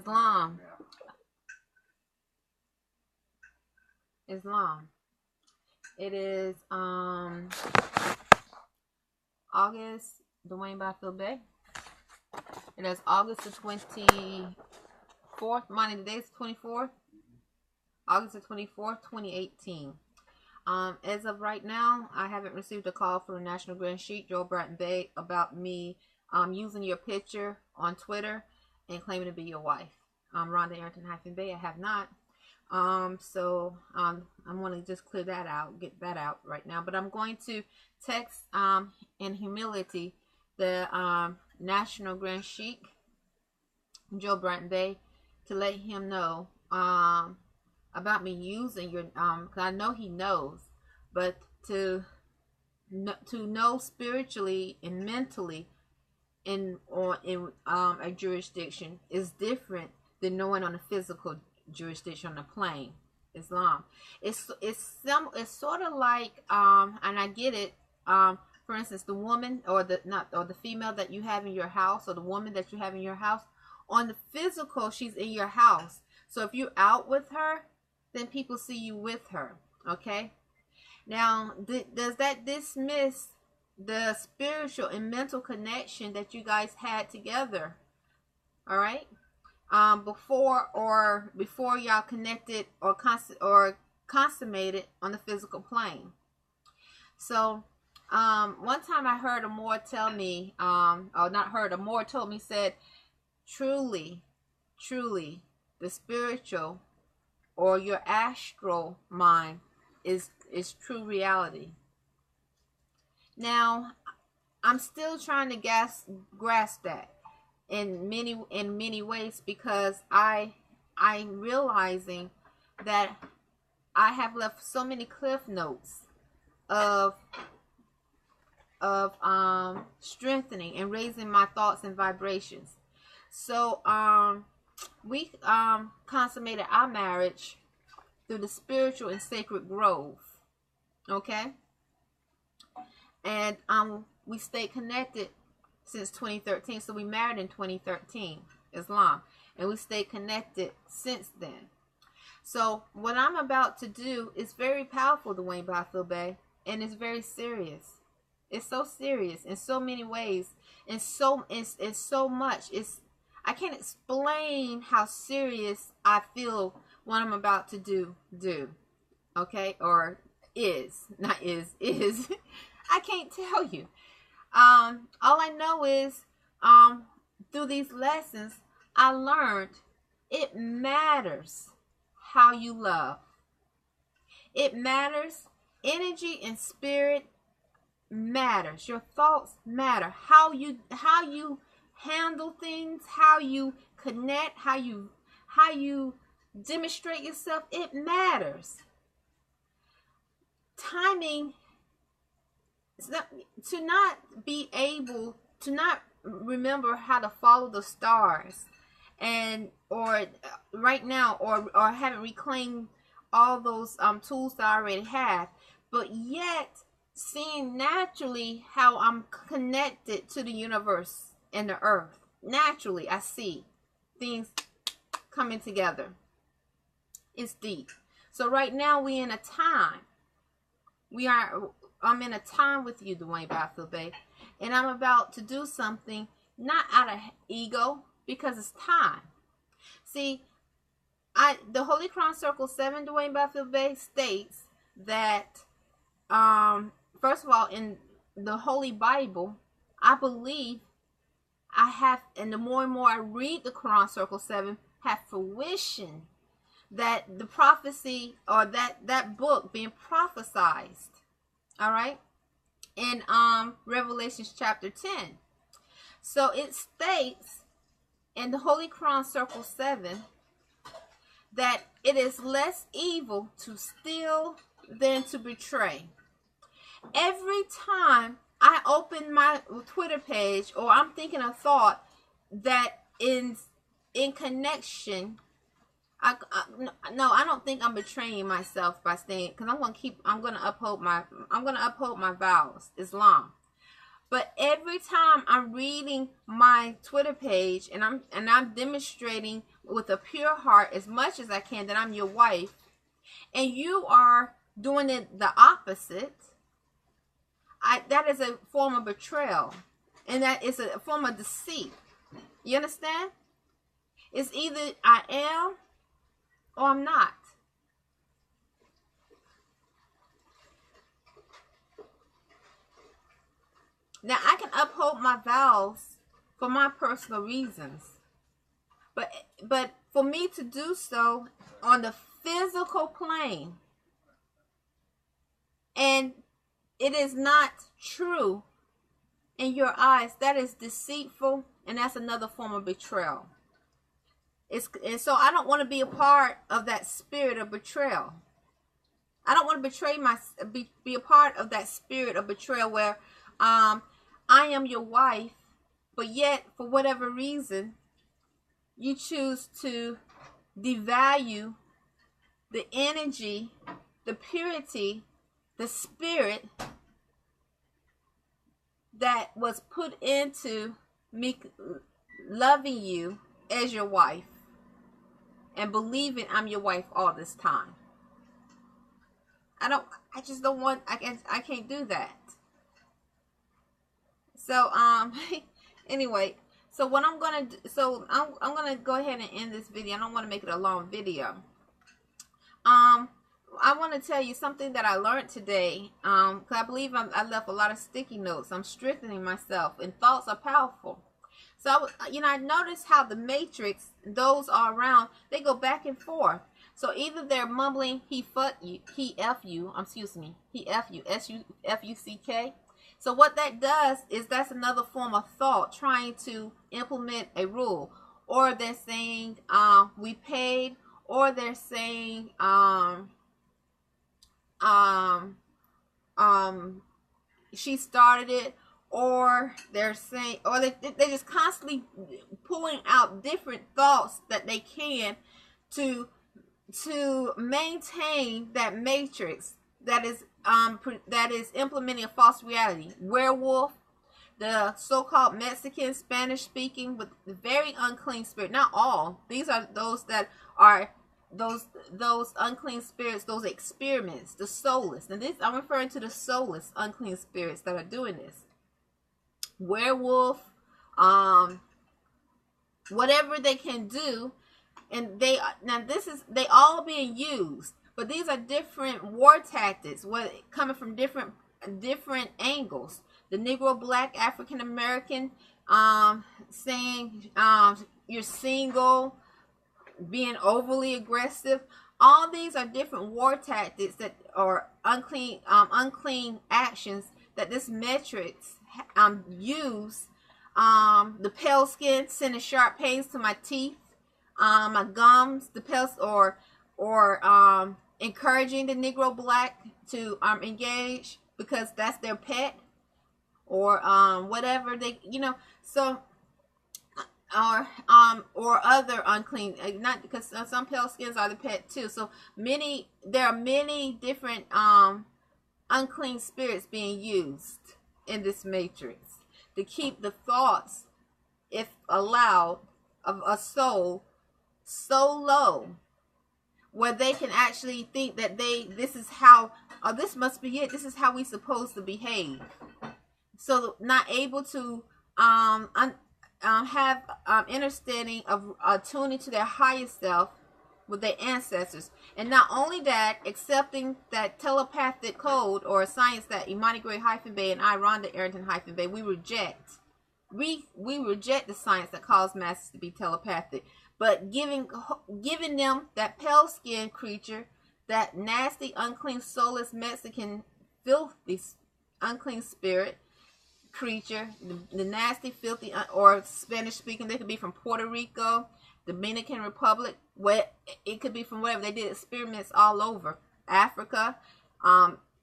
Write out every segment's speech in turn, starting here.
Islam. Islam. It is August, Dwayne Byfield Bay. It is August the 24th. Monday, today is 24th. August the 24th, 2018. As of right now, I haven't received a call from the National Grand Sheik, Joe Arrington-Bey, about me using your picture on Twitter and claiming to be your wife. Rhonda Arrington-Bey, I have not. I'm going to just clear that out, get that out right now. But I'm going to text in humility the National Grand Sheik, Joe Arrington-Bey, to let him know about me using your because I know he knows, but to know spiritually and mentally in a jurisdiction is different than knowing on a physical jurisdiction on the plane. Islam. It's sort of like and I get it. For instance, the woman or the female that you have in your house, or the woman that you have in your house, on the physical, she's in your house. So if you're out with her, then people see you with her. Okay. Now, does that dismiss the spiritual and mental connection that you guys had together? All right. Before y'all connected or consummated on the physical plane. So, one time I heard a Moor tell me, told me, said, truly, the spiritual or your astral mind is true reality. Now, I'm still trying to grasp that in many ways, because I'm realizing that I have left so many cliff notes of strengthening and raising my thoughts and vibrations. So we consummated our marriage through the spiritual and sacred grove. Okay? And we stayed connected since 2013. So we married in 2013, Islam. And we stayed connected since then. So what I'm about to do is very powerful, Dwayne Byfield Bay, and it's very serious. It's so serious in so many ways, and it's so much. I can't explain how serious I feel what I'm about to do. Okay? Or is. Not is. I can't tell you. All I know is through these lessons, I learned it matters how you love. It matters. Energy and spirit matters. Your thoughts matter. How you handle things, how you connect, how you demonstrate yourself, it matters. Timing, to not remember how to follow the stars, or right now, or haven't reclaimed all those tools that I already have, but yet seeing naturally how I'm connected to the universe and the earth. Naturally, I see things coming together. It's deep. So right now I'm in a time with you, Dwayne Byfield Bay, and I'm about to do something not out of ego, because it's time. See, the Holy Crown Circle 7, Dwayne Byfield Bay, states that first of all, in the Holy Bible, I believe I have, and the more and more I read the Quran Circle 7, have fruition that the prophecy, or that book being prophesied, all right, in Revelations chapter 10. So it states in the Holy Quran Circle 7 that it is less evil to steal than to betray. Every time I open my Twitter page, or I'm thinking a thought that is in connection, I don't think I'm betraying myself by saying, because I'm gonna uphold my vows, Islam. But every time I'm reading my Twitter page and I'm demonstrating with a pure heart as much as I can that I'm your wife, and you are doing it the opposite, that is a form of betrayal, and that is a form of deceit. You understand? It's either I am or I'm not. Now, I can uphold my vows for my personal reasons, but for me to do so on the physical plane, and it is not true in your eyes, that is deceitful, and that's another form of betrayal. And so I don't want to be a part of that spirit of betrayal. I don't want to be a part of that spirit of betrayal where I am your wife, but yet for whatever reason you choose to devalue the energy, the purity, the spirit that was put into me loving you as your wife and believing I'm your wife all this time. I just don't want, I can't do that. So, anyway, so what I'm going to do, so I'm going to go ahead and end this video. I don't want to make it a long video. I want to tell you something that I learned today, because I believe I left a lot of sticky notes. I'm strengthening myself, and thoughts are powerful. So, I noticed how the matrix, those are around, they go back and forth. So either they're mumbling, he F you, S-U-F-U-C-K. So what that does is that's another form of thought trying to implement a rule. Or they're saying, we paid, or they're saying, she started it, or they're saying, or they're just constantly pulling out different thoughts that they can to maintain that matrix that is implementing a false reality. Werewolf, the so-called Mexican, Spanish-speaking with the very unclean spirit. Not all. These are those that are those unclean spirits, those experiments, the soulless. And this, I'm referring to the soulless unclean spirits that are doing this. Werewolf, whatever they can do, and they all being used, but these are different war tactics, coming from different angles. The Negro, Black, African American, saying you're single, being overly aggressive. All these are different war tactics that are unclean actions that this matrix use. The pale skin, sending sharp pains to my teeth, my gums, the pale, or encouraging the Negro, Black to engage because that's their pet, or whatever they, so. Or other unclean, not because some pale skins are the pet too. So there are many different unclean spirits being used in this matrix to keep the thoughts, if allowed, of a soul so low where they can actually think that this is how, this must be it, this is how we supposed to behave. So not able to have understanding of tuning to their highest self with their ancestors. And not only that, accepting that telepathic code or science that Imani Gray-Bey and I, Rhonda Arrington-Bey, we reject. We reject the science that calls masters to be telepathic. But giving them that pale skin creature, that nasty, unclean, soulless Mexican, filthy, unclean spirit creature, the nasty, filthy, or Spanish speaking, they could be from Puerto Rico, Dominican Republic, where it could be from wherever. They did experiments all over Africa,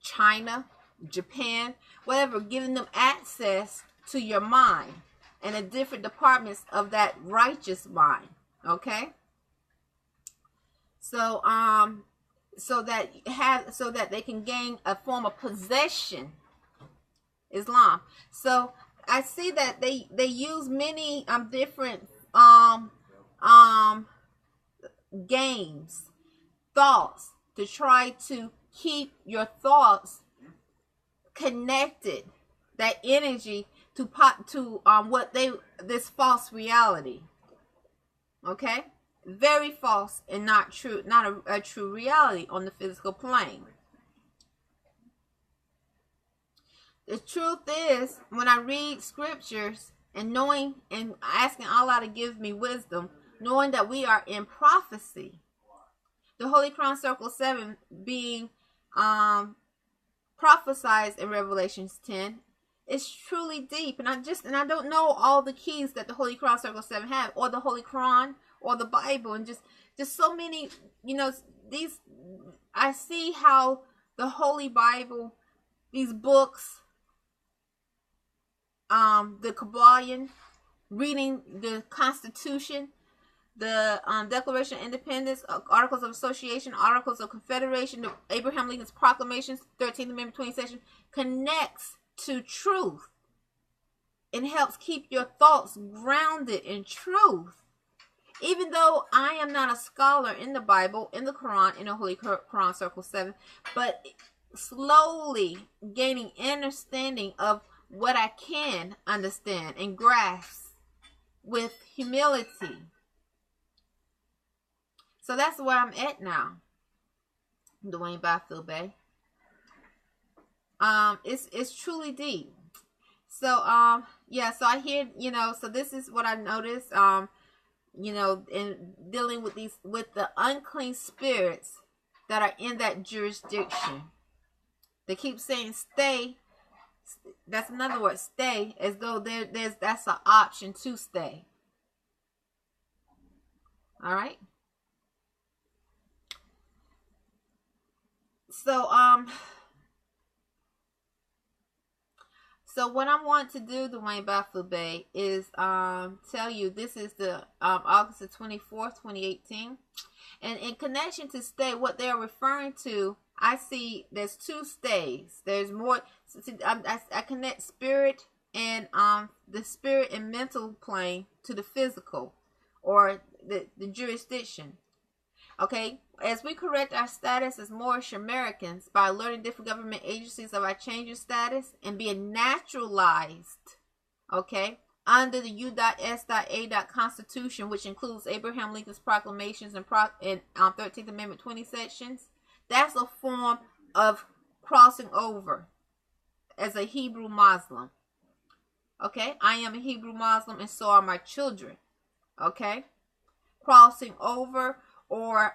China, Japan, whatever, giving them access to your mind and the different departments of that righteous mind. Okay, so so that they can gain a form of possession. Islam. So I see that they use many different games, thoughts, to try to keep your thoughts connected, that energy to this false reality. Okay? Very false and not true, not a true reality on the physical plane. The truth is, when I read scriptures and knowing and asking Allah to give me wisdom, knowing that we are in prophecy, the Holy Crown Circle 7 being prophesied in Revelations 10, is truly deep. And I don't know all the keys that the Holy Crown Circle 7 have, or the Holy Quran, or the Bible, and just so many, these, I see how the Holy Bible, these books, the Kabbalion, reading the Constitution, the Declaration of Independence, Articles of Association, Articles of Confederation, the Abraham Lincoln's Proclamations, 13th Amendment, 20th section, connects to truth and helps keep your thoughts grounded in truth. Even though I am not a scholar in the Bible, in the Quran, in the Holy Quran Circle 7, but slowly gaining understanding of what I can understand and grasp with humility. So that's where I'm at now, Arrington-Bey. It's truly deep. So yeah, so I hear, so this is what I noticed, in dealing with the unclean spirits that are in that jurisdiction. They keep saying stay. That's another word, stay, as though that's an option to stay. All right. So so what I want to do, Arrington-Bey, is tell you this is the August the 24th, 2018, and in connection to stay, what they're referring to, I see there's two stays. There's more. I connect spirit and the spirit and mental plane to the physical, or the jurisdiction. Okay, as we correct our status as Moorish Americans by alerting different government agencies of our change of status and being naturalized, okay, under the U.S.A. Constitution, which includes Abraham Lincoln's proclamations and 13th Amendment 20 sections, that's a form of crossing over as a Hebrew Muslim. Okay, I am a Hebrew Muslim, and so are my children. Okay, crossing over, or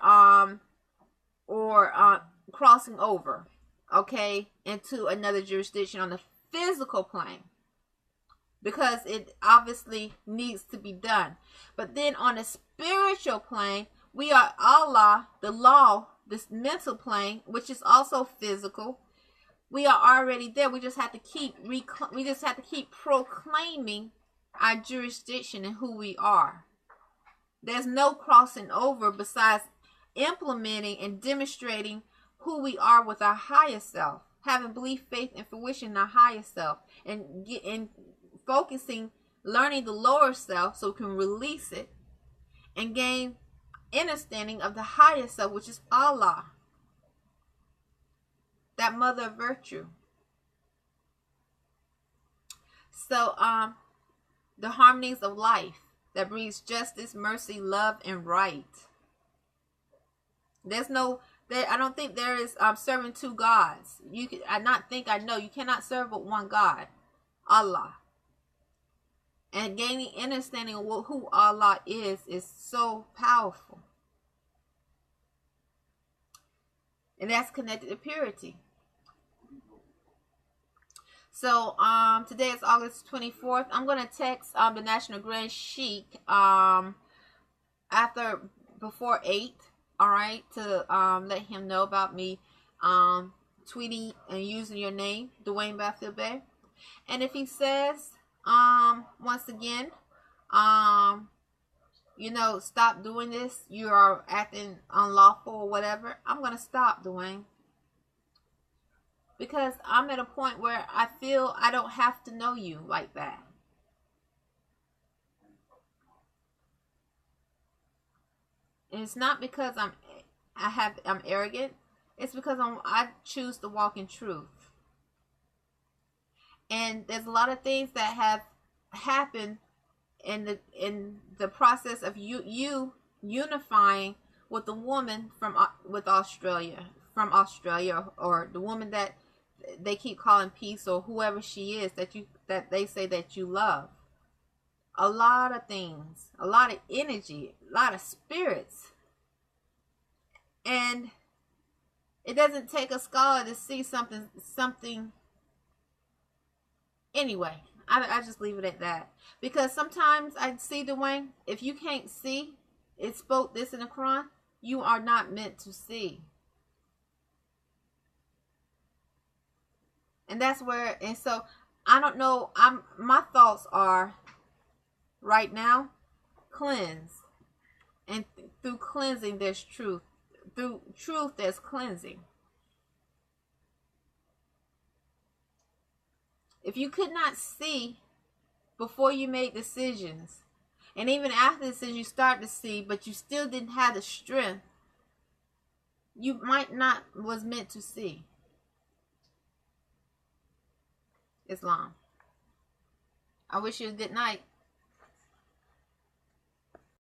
crossing over, okay, into another jurisdiction on the physical plane, because it obviously needs to be done. But then on the spiritual plane, we are Allah, the law, this mental plane, which is also physical. We are already there. We just have to keep proclaiming our jurisdiction and who we are. There's no crossing over besides implementing and demonstrating who we are with our higher self, having belief, faith, and fruition in our higher self, and focusing, learning the lower self so we can release it and gain understanding of the higher self, which is Allah, that mother of virtue. So the harmonies of life that breeds justice, mercy, love, and right. I don't think there is serving two gods. You cannot serve but one God, Allah. And gaining understanding of who Allah is so powerful. And that's connected to purity. So today is August 24th. I'm going to text the National Grand Sheik before 8, all right, to let him know about me tweeting and using your name, Arrington-Bey. And if he says, once again, stop doing this, you are acting unlawful or whatever, I'm going to stop, Dwayne. Because I'm at a point where I feel I don't have to know you like that. And it's not because I'm arrogant. It's because I choose to walk in truth. And there's a lot of things that have happened in the process of you unifying with the woman from Australia, or the woman that they keep calling Peace, or whoever she is that they say that you love. A lot of things, a lot of energy, a lot of spirits. And it doesn't take a scholar to see something. Anyway, I just leave it at that. Because sometimes I see, Dwayne, if you can't see, it spoke this in the Quran, you are not meant to see. And that's where, and so, I don't know, my thoughts are, right now, cleanse. And through cleansing, there's truth. Through truth, there's cleansing. If you could not see before you made decisions, and even after the decision you start to see, but you still didn't have the strength, you might not was meant to see. Islam. I wish you a good night.